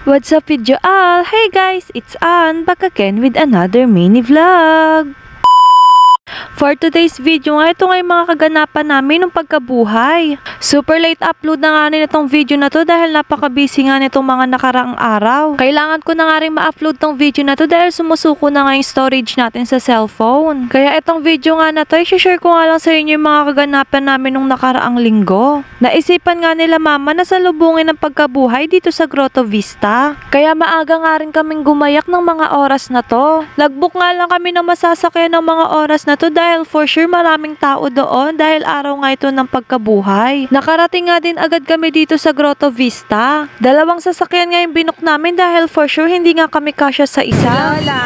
What's up video all? Hey guys, it's Ann back again with another mini vlog. For today's video nga, ito nga yung mga kaganapan namin ng pagkabuhay. Super late upload na nga rin itong video na to dahil napaka-busy nga nitong mga nakaraang araw. Kailangan ko na nga rin ma-upload tong video na to dahil sumusuko na nga yung storage natin sa cellphone. Kaya itong video nga na to, i-share ko nga lang sa inyo yung mga kaganapan namin nung nakaraang linggo. Naisipan nga nila mama na salubungin ang pagkabuhay dito sa Grotto Vista. Kaya maaga nga rin kaming gumayak ng mga oras na to. Nagbook nga lang kami ng masasakyan ng mga oras na to dahil for sure maraming tao doon dahil araw nga ito ng pagkabuhay. Nakarating nga din agad kami dito sa Grotto Vista. Dalawang sasakyan nga yung binok namin dahil for sure hindi nga kami kasya sa isa. Lola!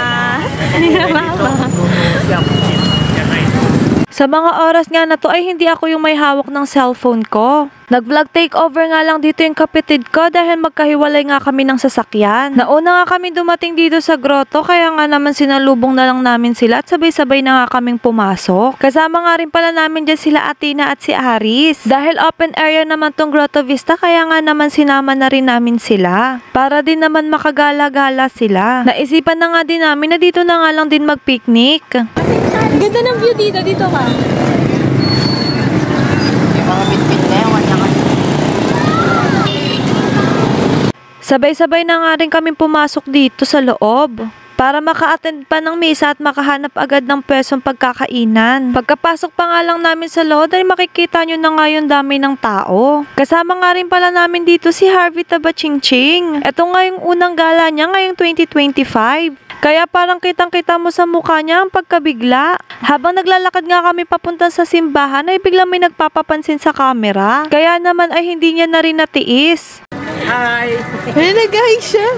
Sa mga oras nga na to ay hindi ako yung may hawak ng cellphone ko. Nag-vlog takeover nga lang dito yung kapitid ko dahil magkahiwalay nga kami ng sasakyan. Nauna nga kami dumating dito sa grotto kaya nga naman sinalubong na lang namin sila at sabay-sabay na nga kaming pumasok. Kasama nga rin pala namin dyan sila Athena at si Aris. Dahil open area naman tong Grotto Vista kaya nga naman sinama na rin namin sila. Para din naman makagala-gala sila. Naisipan na nga din namin na dito na nga lang din mag-picnic. Ganda ng view dito. Dito ka. Yung mga bitbit na yan, wala ka. Sabay-sabay na nga rin kami pumasok dito sa loob para maka-attend pa ng misa at makahanap agad ng pwesong pagkakainan. Pagkapasok pa nga lang namin sa loob ay makikita nyo na nga yung dami ng tao. Kasama nga rin pala namin dito si Harvey Tabachingching. Ito nga yung unang gala niya ngayong 2025. Kaya parang kitang-kita mo sa mukha niya ang pagkabigla. Habang naglalakad nga kami papunta sa simbahan ay biglang may nagpapapansin sa camera. Kaya naman ay hindi niya na rin natiis. Hi! Ay, nag-hi siya.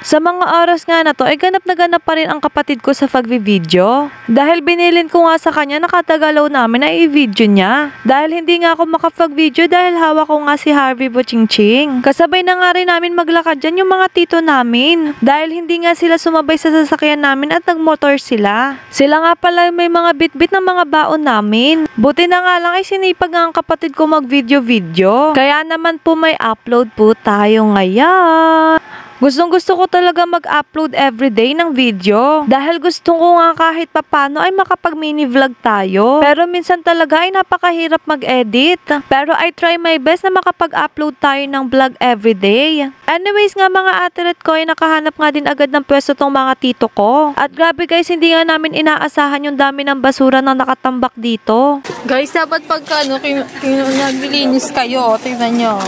Sa mga oras nga na to, ay ganap na ganap pa rin ang kapatid ko sa pagvi-video. Dahil binilin ko nga sa kanya, nakatagalaw namin na i-video niya. Dahil hindi nga ako makapag-video dahil hawak ko nga si Harvey Bochingching. Kasabay na nga rin namin maglakad dyan yung mga tito namin. Dahil hindi nga sila sumabay sa sasakyan namin at nagmotor sila. Sila nga pala may mga bit-bit ng mga baon namin. Buti na nga lang ay sinipag nga ang kapatid ko mag-video-video. Kaya naman po may upload po tayo ngayon. Gustong-gusto ko talaga mag-upload everyday ng video. Dahil gusto ko nga kahit papano ay makapag-mini vlog tayo. Pero minsan talaga ay napakahirap mag-edit. Pero I try my best na makapag-upload tayo ng vlog everyday. Anyways nga mga ate ko ay nakahanap nga din agad ng pwesto tong mga tito ko. At grabe guys, hindi nga namin inaasahan yung dami ng basura na nakatambak dito. Guys, dapat pagka naglilinis kayo, tingnan nyo.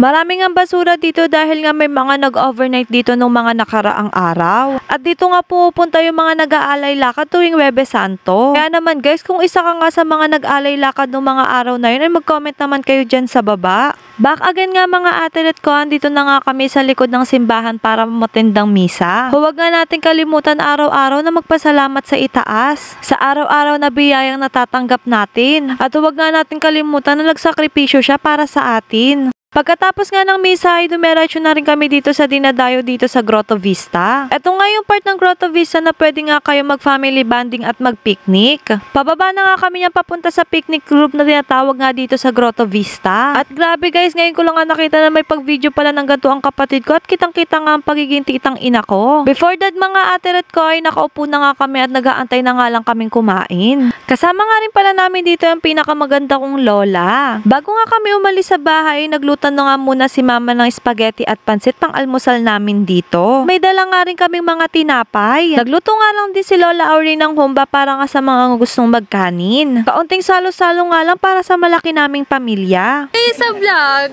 Maraming ang basura dito dahil nga may mga nag-overnight dito nung mga nakaraang araw. At dito nga pupunta yung mga nag-aalay lakad tuwing Huwebes Santo. Kaya naman guys, kung isa ka nga sa mga nag-aalay lakad nung mga araw na yun, ay mag-comment naman kayo dyan sa baba. Back again nga mga ate ko, andito na nga kami sa likod ng simbahan para matindang misa. Huwag nga natin kalimutan araw-araw na magpasalamat sa itaas. Sa araw-araw na biyayang natatanggap natin. At huwag nga natin kalimutan na nagsakripisyo siya para sa atin. Pagkatapos nga ng misa ay dumiretso na rin kami dito sa dinadayo dito sa Grotto Vista. Ito nga yung part ng Grotto Vista na pwede nga kayo mag-family bonding at mag-picnic. Pababa na nga kami niyan papunta sa picnic group na tinatawag nga dito sa Grotto Vista. At grabe guys, ngayon ko lang nga nakita na may pag-video pala ng ganito ang kapatid ko at kitang-kita nga ang pagiging titang ina ko. Before that mga ate ko ay nakaupo na nga kami at nag-aantay na nga lang kaming kumain. Kasama nga rin pala namin dito yung pinakamaganda kong lola. Bago nga kami umalis sa bahay, nagluto na nga muna si mama ng spaghetti at pansit pang almusal namin dito. May dala nga rin kaming mga tinapay. Nagluto nga lang din si Lola Auri ng humba para nga sa mga gustong magkanin. Kaunting salo-salo nga lang para sa malaki naming pamilya. Hey, sa vlog.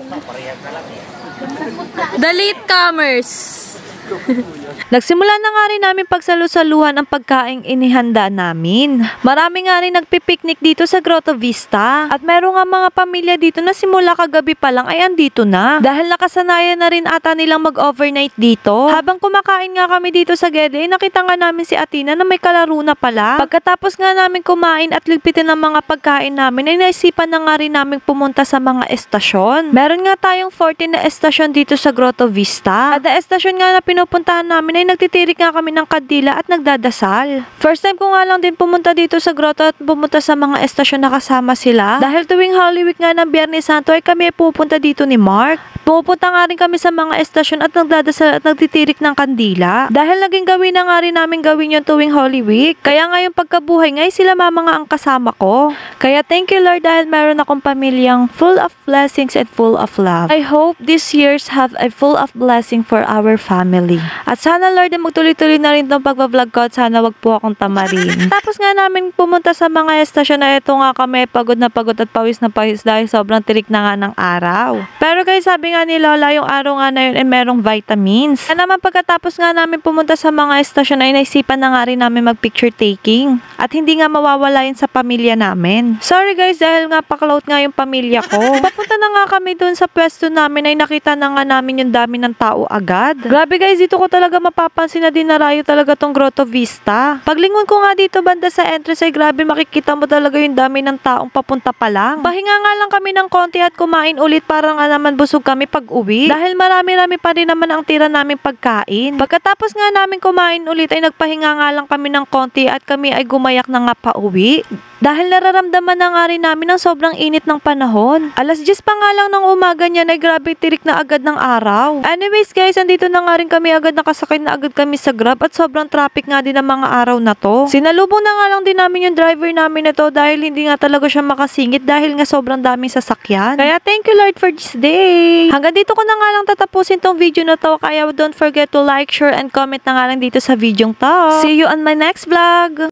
The Latecomers. Nagsimula na nga rin namin pagsalu-saluhan ang pagkaing inihanda namin. Marami nga rin nagpipiknik dito sa Grotto Vista. At meron nga mga pamilya dito na simula kagabi pa lang ay andito na. Dahil nakasanayan na rin ata nilang mag-overnight dito. Habang kumakain nga kami dito sa Gede, nakita nga namin si Athena na may kalaro na pala. Pagkatapos nga namin kumain at ligpitin ng mga pagkain namin, ay naisipan na nga rin namin pumunta sa mga estasyon. Meron nga tayong 14 na estasyon dito sa Grotto Vista. At estasyon nga na pinupuntahan namin ay nagtitirik nga kami ng kandila at nagdadasal. First time ko nga lang din pumunta dito sa grotto at pumunta sa mga estasyon na kasama sila. Dahil tuwing Holy Week nga ng Biyernes Santo ay kami ay pupunta dito ni Mark. Pupunta nga rin kami sa mga estasyon at nagdadasal at nagtitirik ng kandila. Dahil naging gawin na nga rin namin gawin yung tuwing Holy Week. Kaya nga yung pagkabuhay ngay sila mama nga ang kasama ko. Kaya thank you Lord dahil meron akong pamilyang full of blessings and full of love. I hope this years have a full of blessing for our family. At sana Lord ay magtuloy-tuloy na rin itong pagbablog ko at sana wag po akong tamarin. Tapos nga namin pumunta sa mga estasyon na ito nga kami pagod na pagod at pawis na pawis dahil sobrang tirik na nga ng araw. Pero guys sabi nga ni Lola yung araw nga na yun ay merong vitamins. Kaya naman pagkatapos nga namin pumunta sa mga estasyon ay naisipan na nga rin namin mag picture taking. At hindi nga mawawala yun sa pamilya namin. Sorry guys dahil nga paklaut nga yung pamilya ko. Papunta na nga kami dun sa pwesto namin ay nakita na nga namin yung dami ng tao agad. Grabe guys dito ko talaga mapapansin na dinarayo talaga tong Grotto Vista. Paglingon ko nga dito banda sa entrance ay grabe makikita mo talaga yung dami ng taong papunta pa lang. Pahinga nga lang kami ng konti at kumain ulit para nga naman busog kami pag uwi. Dahil marami-rami pa rin naman ang tira namin pagkain. Pagkatapos nga namin kumain ulit ay nagpahinga nga lang kami ng konti at kami ay gumayak na nga pa uwi. Dahil nararamdaman na nga rin namin ang sobrang init ng panahon. Alas 10 pa nga lang ng umaga niyan ay grabe tirik na agad ng araw. Anyways guys, andito na nga rin kami agad nakasakay na agad kami sa Grab at sobrang traffic nga din ng mga araw na to. Sinalubong na nga lang din namin yung driver namin na to dahil hindi nga talaga siya makasingit dahil nga sobrang daming sasakyan. Kaya thank you Lord for this day. Hanggang dito ko na nga lang tatapusin tong video na to kaya don't forget to like, share, and comment na nga lang dito sa video to. See you on my next vlog!